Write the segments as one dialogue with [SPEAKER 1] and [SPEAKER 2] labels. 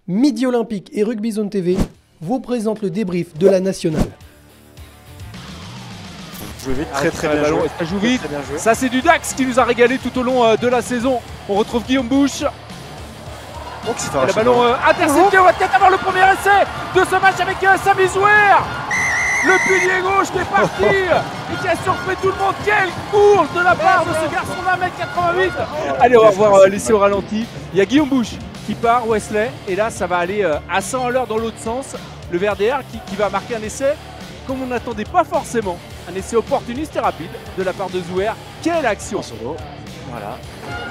[SPEAKER 1] Midi Olympique et Rugby Zone TV vous présentent le débrief de la nationale.
[SPEAKER 2] Joue vite, très bien joué.
[SPEAKER 3] Ça joue vite. Ça c'est du Dax qui nous a régalé tout au long de la saison. On retrouve Guillaume Bouche. Le ballon intercepté. On va peut-être avoir le premier essai de ce match avec Samy Zouer. Le pilier gauche qui est parti et qui a surpris tout le monde. Quelle course de la part de ce garçon d'1m88. Allez, on va voir l'essai au ralenti. Il y a Guillaume Bouche qui part, Wesley. Et là, ça va aller à 100 à l'heure dans l'autre sens. Le VRDR qui va marquer un essai comme on n'attendait pas forcément. Un essai opportuniste et rapide de la part de Zouer. Quelle action!
[SPEAKER 2] Voilà.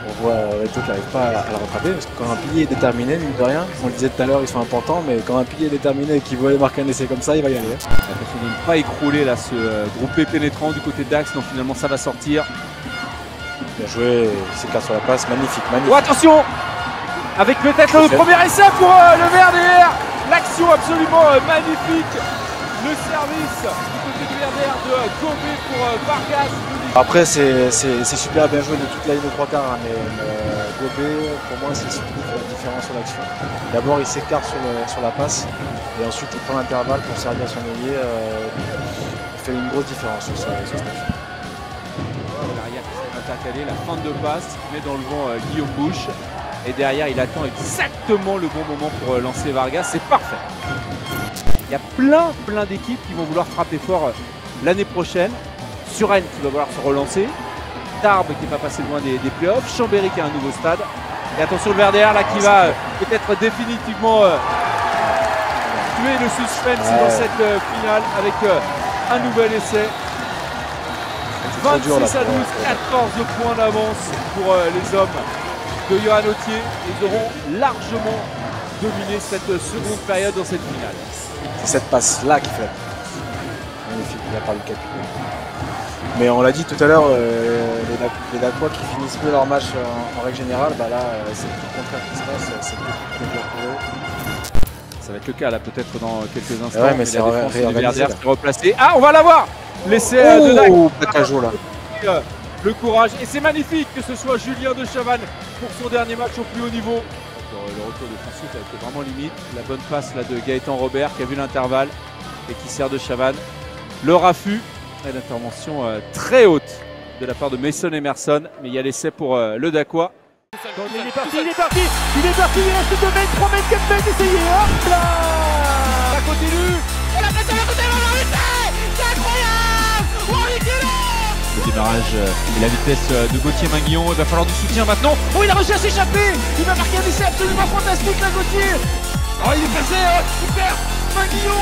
[SPEAKER 2] On voit Reto qui n'arrive pas à la rattraper parce que quand un pilier est déterminé, mine de rien, on le disait tout à l'heure, ils sont importants, mais quand un pilier est déterminé et qu'il veut aller marquer un essai comme ça, il va y aller.
[SPEAKER 3] Attention de ne pas écrouler là ce groupé pénétrant du côté de Dax. Non, finalement ça va sortir.
[SPEAKER 2] Bien joué, il s'écarte sur la passe, magnifique.
[SPEAKER 3] Oh, attention! Avec peut-être le premier essai pour le VRDR. L'action absolument magnifique. Le service du côté du VRDR de Gobé pour Vargas.
[SPEAKER 2] Après c'est super bien joué de toute la ligne de trois quarts, hein, mais Gobé pour moi c'est celui qui fait la différence sur l'action. D'abord il s'écarte sur la passe et ensuite il prend l'intervalle pour servir son ailier. Il fait une grosse différence sur ce match.
[SPEAKER 3] L'arrière qui s'est intercalé, la fin de passe, met dans le vent Guillaume Bouche. Et derrière il attend exactement le bon moment pour lancer Vargas, c'est parfait. Il y a plein d'équipes qui vont vouloir frapper fort l'année prochaine. Suresnes qui va vouloir se relancer. Tarbes qui va passer loin des playoffs. Chambéry qui a un nouveau stade. Et attention le VRDR là qui va peut-être définitivement tuer le suspense dans cette finale avec un nouvel essai. 26 à 12, 14 points d'avance pour les hommes de Johan Autier. Ils auront largement dominé cette seconde période dans cette finale.
[SPEAKER 2] C'est cette passe-là qui fait magnifique, il a parlé de capitaine. Mais on l'a dit tout à l'heure, les Dacois qui finissent mieux leur match en règle générale, bah là c'est tout le contraire qui se passe, c'est plus dur pour eux.
[SPEAKER 3] Ça va être le cas là peut-être dans quelques instants.
[SPEAKER 2] Ouais, mais c'est réorganisé.
[SPEAKER 3] Replacé. Ah, on va l'avoir. L'essai de Dax.
[SPEAKER 2] Là.
[SPEAKER 3] Le courage. Et c'est magnifique que ce soit Julien de Chavannes pour son dernier match au plus haut niveau. Le retour de François a été vraiment limite. La bonne passe là de Gaëtan Robert qui a vu l'intervalle et qui sert de Chavannes. Le raffut et l'intervention très haute de la part de Mason Emerson. Mais il y a l'essai pour le Dacois.
[SPEAKER 4] Il est parti, il reste 2 mètres, 3 mètres, 4 mètres, essayez, hop là!
[SPEAKER 3] Ça continue!
[SPEAKER 4] Et la place à la côté, c'est incroyable!
[SPEAKER 5] Le démarrage et la vitesse de Gauthier Minguillon, il va falloir du soutien maintenant.
[SPEAKER 4] Oh, il a réussi à s'échapper! Il va marquer un essai absolument fantastique là, Gauthier!
[SPEAKER 3] Oh, il est passé, super! Minguillon